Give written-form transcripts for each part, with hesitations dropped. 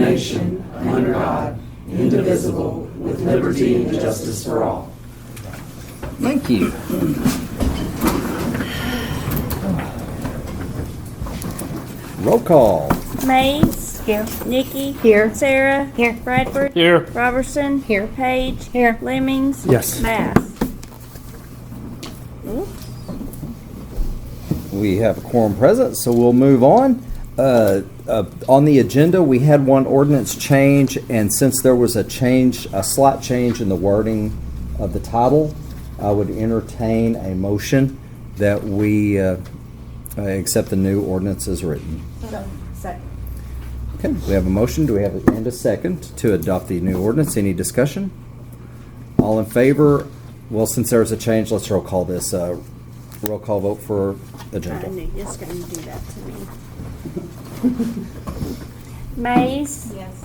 nation, under God, indivisible, with liberty and justice for all. Thank you. Roll call. Mays. Here. Nikki. Here. Sarah. Here. Bradford. Here. Robertson. Here. Page. Here. Lemmings. Yes. Bass. We have a quorum present, so we'll move on. On the agenda, we had one ordinance change, and since there was a slight change in the wording of the title, I would entertain a motion that we accept the new ordinance as written. Second. Okay, we have a motion. Do we have a second to adopt the new ordinance? Any discussion? All in favor? Well, since there's a change, let's roll call this. Roll call vote for I agenda. knew you was going to do that to me. Mays. Yes.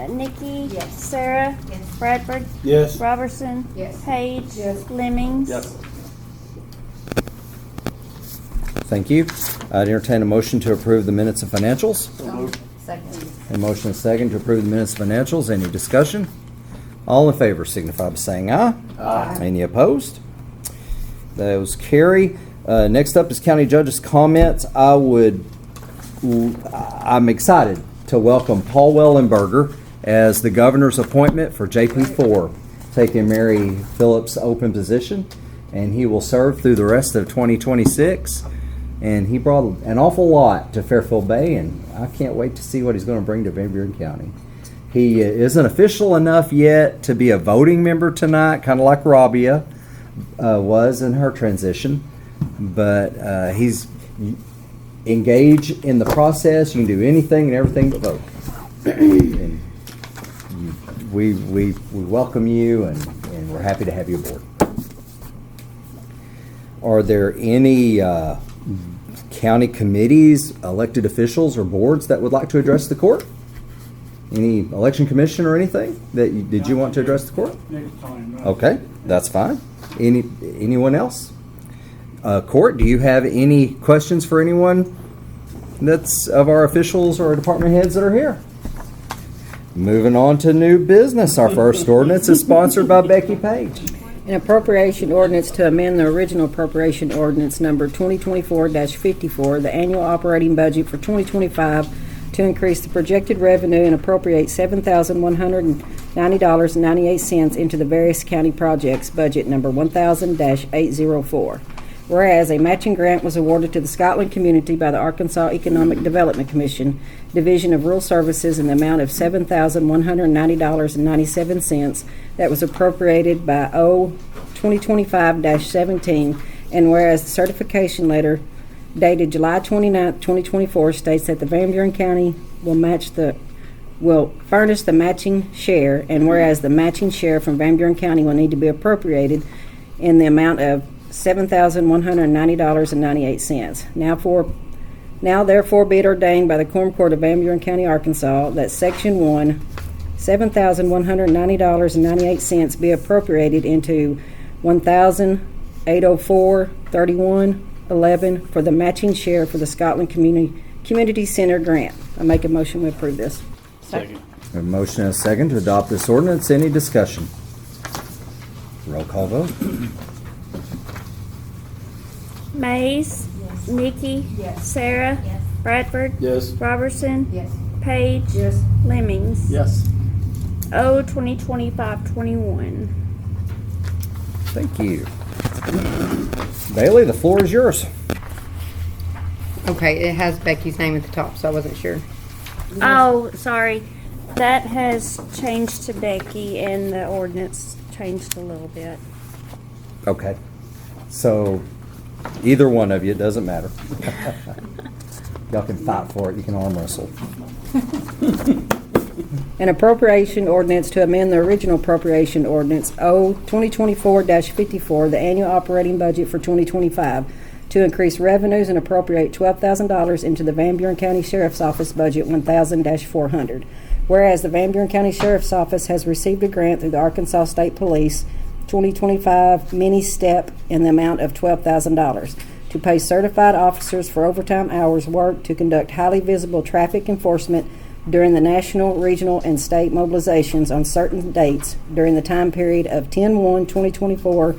Nikki. Yes. Sarah. Yes. Bradford. Yes. Robertson. Yes. Page. Yes. Lemmings. Yes. Thank you. I'd entertain a motion to approve the minutes and financials. Second. A motion and a second to approve the minutes and financials. Any discussion? All in favor signify by saying aye. Aye. Any opposed? Those carry. Next up is county judge's comments. I'm excited to welcome Paul Wellenberger as the governor's appointment for JP4, taking Mary Phillips' open position, and he will serve through the rest of 2026. And he brought an awful lot to Fairfield Bay, and I can't wait to see what he's going to bring to Van Buren County. He isn't official enough yet to be a voting member tonight, kind of like Rabia was in her transition, but he's engaged in the process. You can do anything and everything but vote. And we welcome you, and we're happy to have you aboard. Are there any county committees, elected officials, or boards that would like to address the court? Any election commission or anything that did you want to address the court? Next time. Right? Okay, that's fine. Anyone else? Court, do you have any questions for anyone that's of our officials or department heads that are here? Moving on to new business. Our first ordinance is sponsored by Becky Page. An appropriation ordinance to amend the original appropriation ordinance number 2024-54, the annual operating budget for 2025, to increase the projected revenue and appropriate $7,190.98 into the various county projects budget number 1000-804. Whereas a matching grant was awarded to the Scotland community by the Arkansas Economic Development Commission, Division of Rural Services, in the amount of $7,190.97 that was appropriated by O 2025-17, and whereas the certification letter dated July 29, 2024 states that the Van Buren County will furnish the matching share, and whereas the matching share from Van Buren County will need to be appropriated in the amount of $7,190.98. Now therefore be it ordained by the Quorum Court of Van Buren County, Arkansas, that Section 1, $7,190.98 be appropriated into 1,804.31.11 for the matching share for the Scotland Community Center grant. I make a motion to approve this. Second. A motion and a second to adopt this ordinance. Any discussion? Roll call vote. Mays. Yes. Nikki. Yes. Sarah. Yes. Bradford. Yes. Robertson. Yes. Page. Yes. Lemmings. Yes. O 2025-21. Thank you. Bailey, the floor is yours. Okay, it has Becky's name at the top, so I wasn't sure. Oh, sorry. That has changed to Becky, and the ordinance changed a little bit. Okay. So either one of you, it doesn't matter. Y'all can fight for it. You can arm wrestle. An appropriation ordinance to amend the original appropriation ordinance O 2024-54, the annual operating budget for 2025, to increase revenues and appropriate $12,000 into the Van Buren County Sheriff's Office budget 1000-400. Whereas the Van Buren County Sheriff's Office has received a grant through the Arkansas State Police 2025 mini step in the amount of $12,000 to pay certified officers for overtime hours worked to conduct highly visible traffic enforcement during the national, regional, and state mobilizations on certain dates during the time period of 10/1/2024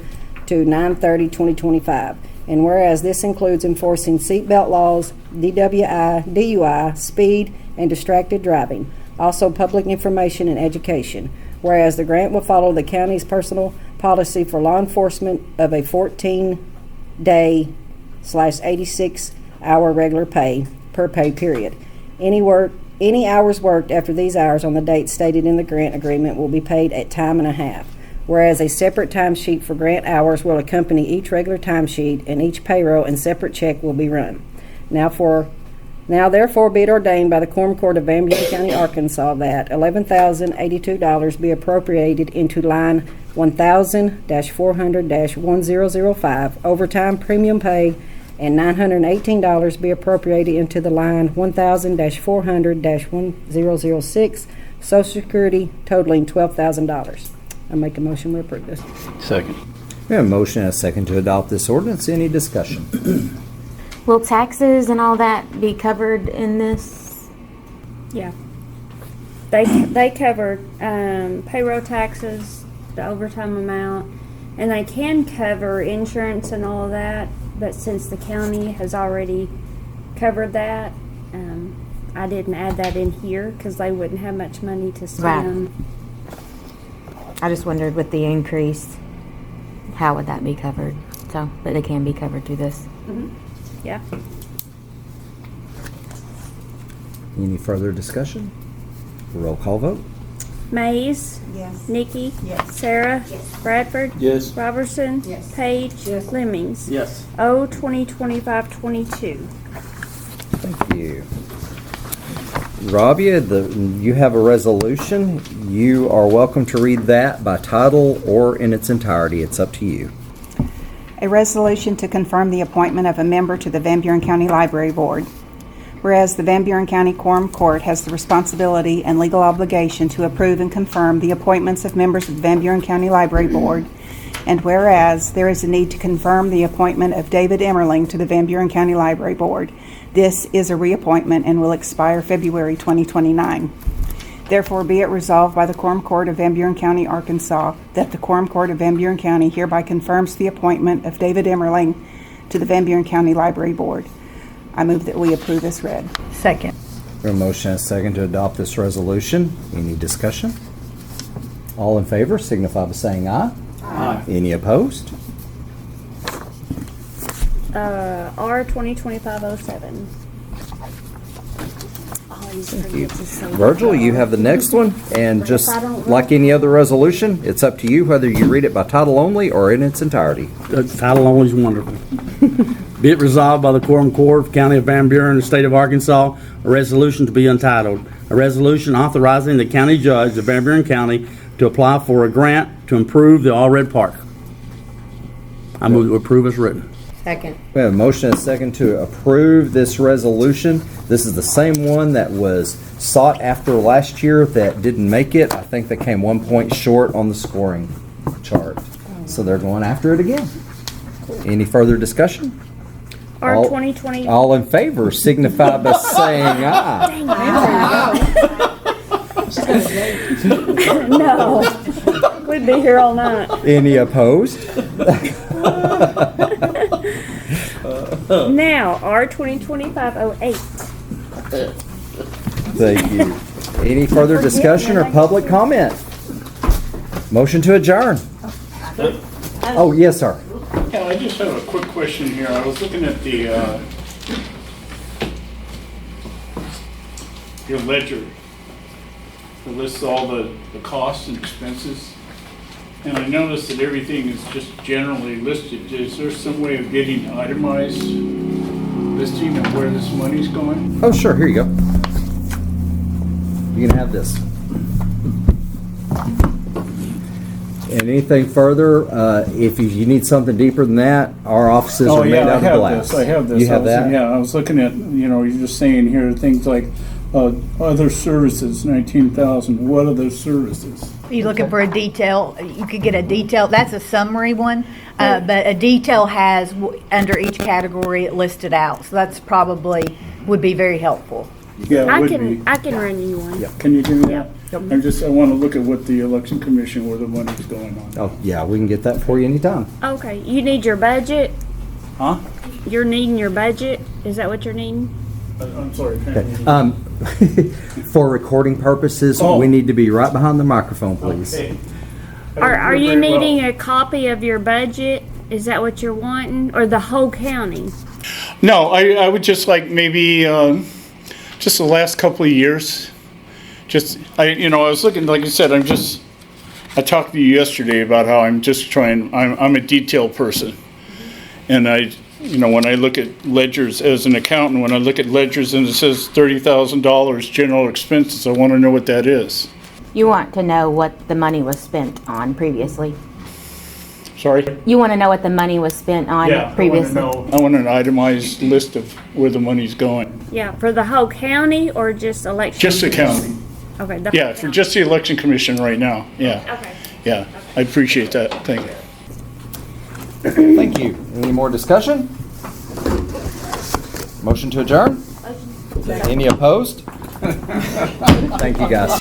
to 9/30/2025. And whereas this includes enforcing seatbelt laws, DWI, DUI, speed, and distracted driving, also public information and education. Whereas the grant will follow the county's personal policy for law enforcement of a 14-day/86-hour regular pay per pay period. Any hours worked after these hours on the date stated in the grant agreement will be paid at time and a half. Whereas a separate timesheet for grant hours will accompany each regular timesheet, and each payroll and separate check will be run. Now therefore be it ordained by the Quorum Court of Van Buren County, Arkansas, that $11,082 be appropriated into line 1000-400-1005 overtime premium pay, and $918 be appropriated into the line 1000-400-1006 Social Security, totaling $12,000. I make a motion to approve this. Second. We have a motion and a second to adopt this ordinance. Any discussion? Will taxes and all that be covered in this? Yeah. They cover payroll taxes, the overtime amount, and they can cover insurance and all of that, but since the county has already covered that, I didn't add that in here because they wouldn't have much money to spend. I just wondered with the increase, how would that be covered? So, but it can be covered through this. Yeah. Any further discussion? Roll call vote. Mays. Yes. Nikki. Yes. Sarah. Bradford. Yes. Robertson. Yes. Page. Lemmings. Yes. O 2025-22. Thank you. Rabia, you have a resolution. You are welcome to read that by title or in its entirety. It's up to you. A resolution to confirm the appointment of a member to the Van Buren County Library Board. Whereas the Van Buren County Quorum Court has the responsibility and legal obligation to approve and confirm the appointments of members of the Van Buren County Library Board, and whereas there is a need to confirm the appointment of David Emmerling to the Van Buren County Library Board. This is a reappointment and will expire February 2029. Therefore, be it resolved by the Quorum Court of Van Buren County, Arkansas, that the Quorum Court of Van Buren County hereby confirms the appointment of David Emmerling to the Van Buren County Library Board. I move that we approve as read. Second. We have a motion and a second to adopt this resolution. Any discussion? All in favor signify by saying aye. Aye. Any opposed? R 2025-07. Thank you. Virgil, you have the next one, and just like any other resolution, it's up to you whether you read it by title only or in its entirety. The title only is wonderful. Be it resolved by the Quorum Court, County of Van Buren, the State of Arkansas, a resolution to be entitled, a resolution authorizing the county judge of Van Buren County to apply for a grant to improve the All Red Park. I move to approve as written. Second. We have a motion and a second to approve this resolution. This is the same one that was sought after last year that didn't make it. I think they came 1 point short on the scoring chart. So they're going after it again. Any further discussion? R All- 2020. All in favor signify by saying aye. No. We'd be here all night. Any opposed? Now, R 2025-08. Thank you. Any further discussion or public comment? Motion to adjourn. Oh, yes, sir. Yeah, I just have a quick question here. I was looking at your ledger. It lists all the costs and expenses. And I noticed that everything is just generally listed. Is there some way of getting itemized listing of where this money's going? Oh, sure. Here you go. You can have this. And anything further, if you need something deeper than that, our offices are made out of glass. I have this. You have that? Yeah, I was looking at, you're just saying here things like other services, 19,000. What other services? You're looking for a detail, you could get a detail, that's a summary one, but a detail has under each category it listed out, so that's probably, would be very helpful. Yeah, it I would can be. I can run you one. Yep. Can you do that? Yep. I want to look at what the election commission, where the money's going on. Oh, yeah, we can get that for you anytime. Okay, you need your budget. Huh? You're needing your budget. Is that what you're needing? I'm sorry. Okay. For recording purposes, Oh. we need to be right behind the microphone, please. Okay. Are you Very well. needing a copy of your budget? Is that what you're wanting, or the whole county? No, I would just like maybe, just the last couple of years. I was looking, like I said, I talked to you yesterday about how I'm a detail person. And when I look at ledgers as an accountant, when I look at ledgers and it says $30,000 general expenses, I want to know what that is. You want to know what the money was spent on previously. Sorry? You want to know what the money was spent on previously. I want an itemized list of where the money's going. Yeah, for the whole county or just election? Just the county. Okay. The Yeah, whole for county. just the election commission right now. Yeah, Okay. yeah. I appreciate that. Thank you. Thank you. Any more discussion? Motion to adjourn? Any opposed? Thank you, guys.